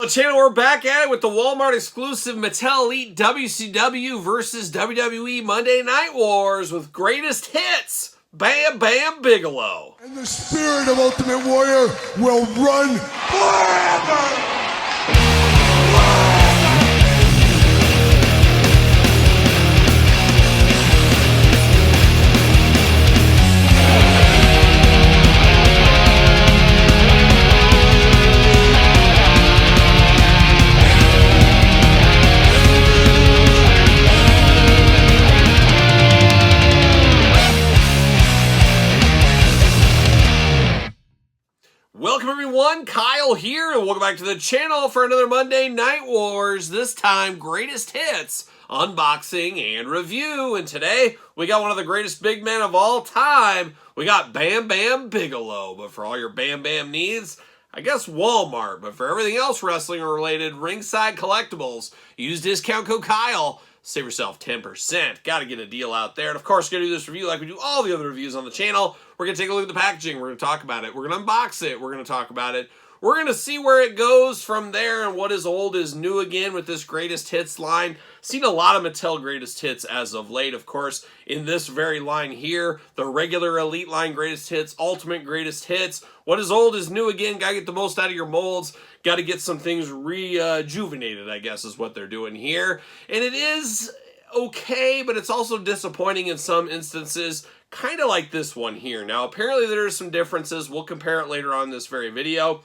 The channel, we're back at it with the Walmart exclusive Mattel Elite WCW versus WWE Monday Night Wars with greatest hits, Bam Bam Bigelow. And the spirit of Ultimate Warrior will run forever! Welcome everyone, Kyle here, and welcome back to the channel for another Monday Night Wars, this time greatest hits, unboxing, and review. And today, we got one of the greatest big men of all time. We got Bam Bam Bigelow, but for all your Bam Bam needs, I guess Walmart. But for everything else wrestling related, Ringside Collectibles. Use discount code Kyle. Save yourself 10%. Got to get a deal out there. And of course, going to do this review like we do all the other reviews on the channel. We're going to take a look at the packaging. We're going to talk about it. We're going to unbox it. We're going to talk about it. We're going to see where it goes from there and what is old is new again with this greatest hits line. Seen a lot of Mattel greatest hits as of late, of course. In this very line here, the regular Elite line greatest hits, Ultimate greatest hits. What is old is new again. Got to get the most out of your molds. Got to get some things rejuvenated, I guess, is what they're doing here. And it is okay, but it's also disappointing in some instances, kind of like this one here. Now, apparently there are some differences. We'll compare it later on in this very video.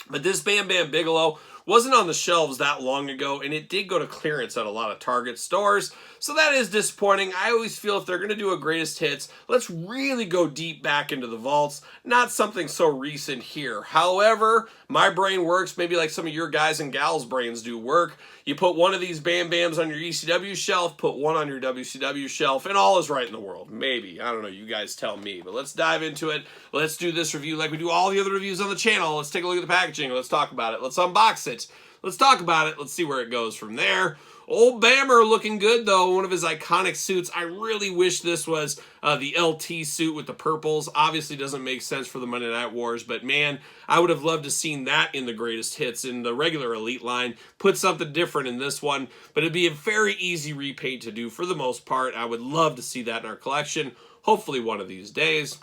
But this Bam Bam Bigelow wasn't on the shelves that long ago, and it did go to clearance at a lot of Target stores. So that is disappointing. I always feel if they're going to do a greatest hits, let's really go deep back into the vaults, not something so recent here. However, my brain works maybe like some of your guys and gals' brains do work. You put one of these Bam Bams on your ECW shelf, put one on your WCW shelf, and all is right in the world. Maybe. I don't know. You guys tell me. But let's dive into it. Let's do this review like we do all the other reviews on the channel. Let's take a look at the packaging. Let's talk about it. Let's unbox it. Let's talk about it. Let's see where it goes from there. Old Bammer looking good, though. One of his iconic suits. I really wish this was the LT suit with the purples. Obviously doesn't make sense for the Monday Night Wars, but man, I would have loved to seen that in the greatest hits in the regular Elite line. Put something different in this one, but it'd be a very easy repaint to do for the most part. I would love to see that in our collection. Hopefully one of these days.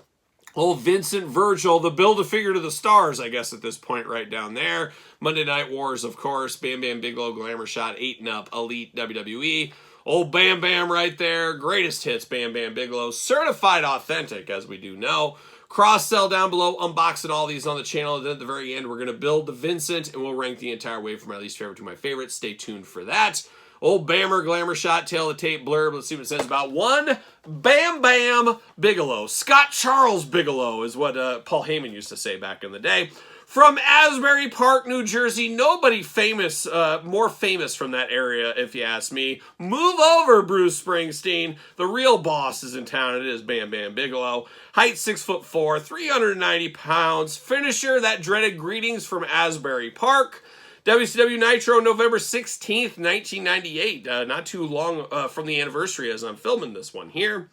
Old Vincent Virgil, the Build-A-Figure to the stars, I guess, at this point right down there. Monday Night Wars, of course. Bam Bam Bigelow, Glamour Shot, 8 and Up, Elite WWE. Old Bam Bam right there. Greatest hits, Bam Bam Bigelow. Certified authentic, as we do know. Cross-sell down below. Unboxing all these on the channel. And then at the very end, we're going to build the Vincent, and we'll rank the entire way from my least favorite to my favorite. Stay tuned for that. Old Bammer, Glamour Shot, Tail of the Tape blurb. Let's see what it says about one Bam Bam Bigelow. Scott Charles Bigelow is what Paul Heyman used to say back in the day. From Asbury Park, New Jersey. Nobody famous, more famous from that area, if you ask me. Move over, Bruce Springsteen. The real boss is in town. It is Bam Bam Bigelow. Height 6'4", 390 pounds. Finisher, that dreaded Greetings from Asbury Park. WCW Nitro, November 16th, 1998. Not too long from the anniversary as I'm filming this one here.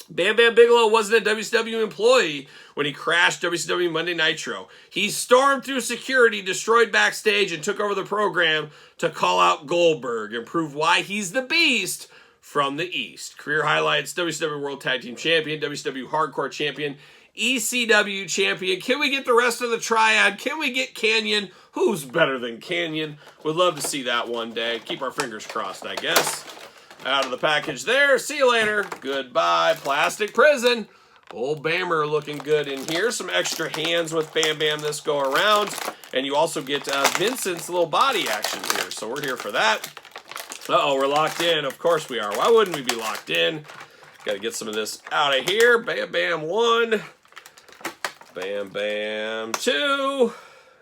Bam Bam Bigelow wasn't a WCW employee when he crashed WCW Monday Nitro. He stormed through security, destroyed backstage, and took over the program to call out Goldberg and prove why he's the Beast from the East. Career highlights: WCW World Tag Team Champion, WCW Hardcore Champion, ECW Champion. Can we get the rest of the triad? Can we get Canyon? Who's better than Canyon? Would love to see that one day. Keep our fingers crossed, I guess. Out of the package there. See you later. Goodbye. Plastic Prison. Old Bammer looking good in here. Some extra hands with Bam Bam this go around. And you also get Vincent's little body action here. So we're here for that. Uh-oh, we're locked in. Of course we are. Why wouldn't we be locked in? Got to get some of this out of here. Bam Bam 1. Bam Bam 2.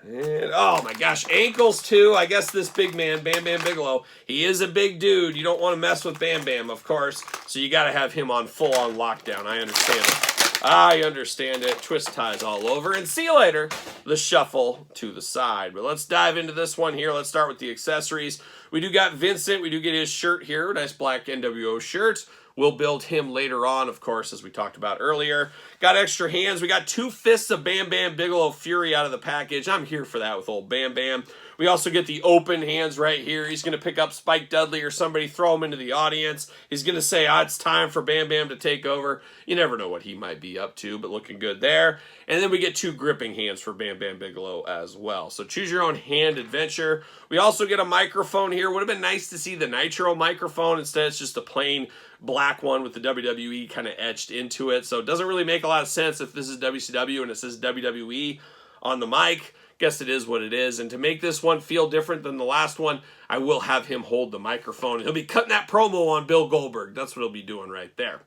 And, oh my gosh, ankles too. I guess this big man, Bam Bam Bigelow, he is a big dude. You don't want to mess with Bam Bam, of course. So you got to have him on full-on lockdown. I understand it. I understand it. Twist ties all over. And see you later. The shuffle to the side. But let's dive into this one here. Let's start with the accessories. We do got Vincent. We do get his shirt here. Nice black NWO shirt. We'll build him later on, of course, as we talked about earlier. Got extra hands. We got 2 fists of Bam Bam Bigelow Fury out of the package. I'm here for that with old Bam Bam. We also get the open hands right here. He's going to pick up Spike Dudley or somebody, throw him into the audience. He's going to say, it's time for Bam Bam to take over. You never know what he might be up to, but looking good there. And then we get 2 gripping hands for Bam Bam Bigelow as well. So choose your own hand adventure. We also get a microphone here. Would have been nice to see the Nitro microphone. Instead, it's just a plain black one with the WWE kind of etched into it. So it doesn't really make a lot of sense if this is WCW and it says WWE on the mic. Guess it is what it is. And to make this one feel different than the last one, I will have him hold the microphone. He'll be cutting that promo on Bill Goldberg. That's what he'll be doing right there.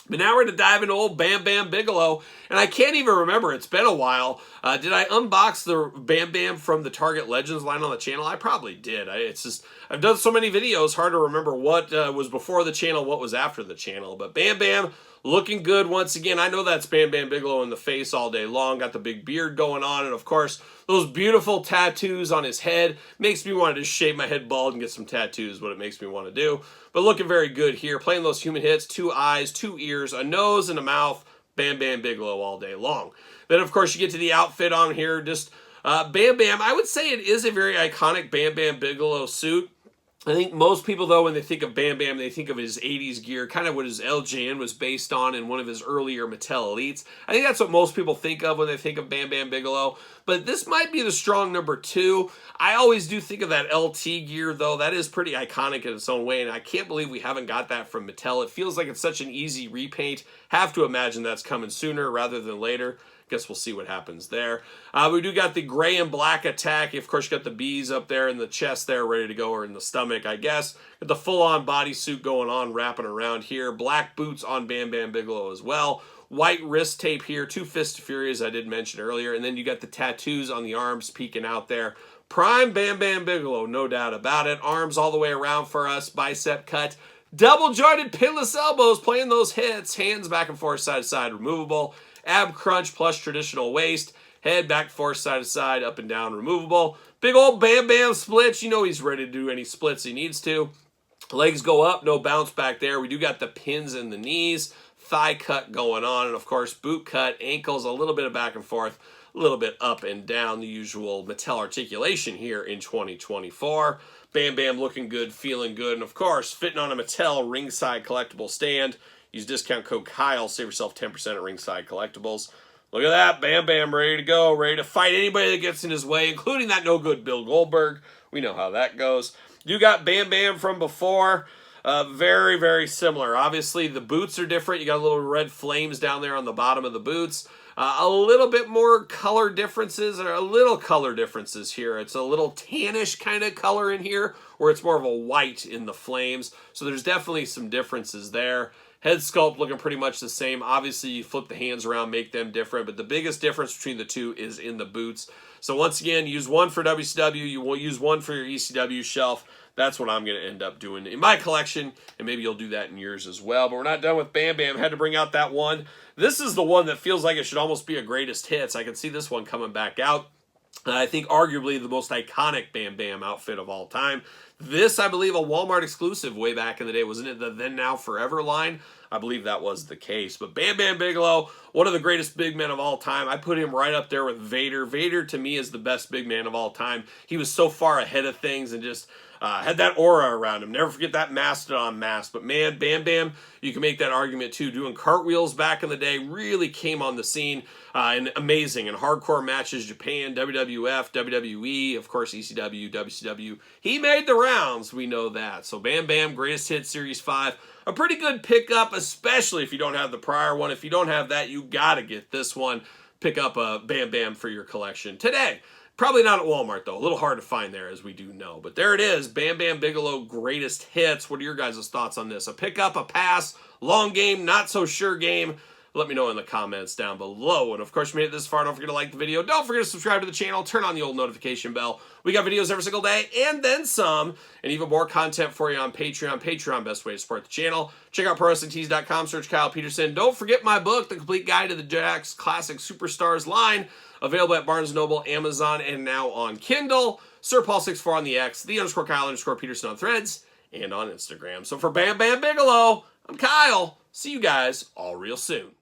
But now we're going to dive into old Bam Bam Bigelow, and I can't even remember. It's been a while. Did I unbox the Bam Bam from the Target Legends line on the channel? I probably did. I've done so many videos, hard to remember what was before the channel, what was after the channel. But Bam Bam looking good once again. I know that's Bam Bam Bigelow in the face all day long. Got the big beard going on, and of course, those beautiful tattoos on his head. Makes me want to just shave my head bald and get some tattoos, what it makes me want to do. But looking very good here. Playing those human hits, 2 eyes, 2 ears, a nose, and a mouth. Bam Bam Bigelow all day long. Then, of course, you get to the outfit on here. Just Bam Bam. I would say it is a very iconic Bam Bam Bigelow suit. I think most people, though, when they think of Bam Bam, they think of his 80s gear, kind of what his LJN was based on in one of his earlier Mattel Elites. I think that's what most people think of when they think of Bam Bam Bigelow. But this might be the strong number 2. I always do think of that LT gear, though. That is pretty iconic in its own way, and I can't believe we haven't got that from Mattel. It feels like it's such an easy repaint. Have to imagine that's coming sooner rather than later. Guess we'll see what happens there. We do got the gray and black attack. Of course, you got the bees up there in the chest there ready to go, or in the stomach, I guess. Got the full-on bodysuit going on, wrapping around here. Black boots on Bam Bam Bigelow as well. White wrist tape here. 2 Fist of Fury, as I did mention earlier. And then you got the tattoos on the arms peeking out there. Prime Bam Bam Bigelow, no doubt about it. Arms all the way around for us. Bicep cut. Double-jointed pinless elbows, playing those hits. Hands back and forth, side to side, removable. Ab crunch plus traditional waist. Head back and forth, side to side, up and down, removable. Big old Bam Bam splits. You know he's ready to do any splits he needs to. Legs go up, no bounce back there. We do got the pins in the knees. Thigh cut going on. And, of course, boot cut, ankles, a little bit of back and forth, a little bit up and down. The usual Mattel articulation here in 2024. Bam Bam looking good, feeling good. And, of course, fitting on a Mattel ringside collectible stand. Use discount code Kyle, save yourself 10% at Ringside Collectibles. Look at that, Bam Bam ready to go, ready to fight anybody that gets in his way, including that no-good Bill Goldberg. We know how that goes. You got Bam Bam from before. Very, very similar. Obviously, the boots are different. You got little red flames down there on the bottom of the boots. A little bit more color differences, or a little color differences here. It's a little tannish kind of color in here, where it's more of a white in the flames. So there's definitely some differences there. Head sculpt looking pretty much the same. Obviously, you flip the hands around, make them different, but the biggest difference between the two is in the boots. So once again, use one for WCW, you will use one for your ECW shelf. That's what I'm going to end up doing in my collection, and maybe you'll do that in yours as well. But we're not done with Bam Bam. Had to bring out that one. This is the one that feels like it should almost be a greatest hits. I can see this one coming back out. I think arguably the most iconic Bam Bam outfit of all time. This, I believe, a Walmart exclusive way back in the day. Wasn't it the Then Now Forever line? I believe that was the case. But Bam Bam Bigelow, one of the greatest big men of all time. I put him right up there with Vader. Vader, to me, is the best big man of all time. He was so far ahead of things and just had that aura around him. Never forget that Mastodon mask. But man, Bam Bam, you can make that argument too. Doing cartwheels back in the day really came on the scene and amazing. In hardcore matches, Japan, WWF, WWE, of course ECW, WCW. He made the rounds, we know that. So Bam Bam, Greatest Hits Series 5. A pretty good pickup, especially if you don't have the prior one. If you don't have that, you got to get this one. Pick up a Bam Bam for your collection today. Probably not at Walmart, though. A little hard to find there, as we do know. But there it is, Bam Bam Bigelow Greatest Hits. What are your guys' thoughts on this? A pickup, a pass, long game, not so sure game? Let me know in the comments down below. And, of course, you made it this far. Don't forget to like the video. Don't forget to subscribe to the channel. Turn on the old notification bell. We got videos every single day and then some. And even more content for you on Patreon. Patreon, best way to support the channel. Check out ProWrestlingTees.com. Search Kyle Peterson. Don't forget my book, The Complete Guide to the Jakks Classic Superstars line. Available at Barnes & Noble, Amazon, and now on Kindle. SirPaul64 on the X. The _Kyle_Peterson on Threads and on Instagram. So for Bam Bam Bigelow, I'm Kyle. See you guys all real soon.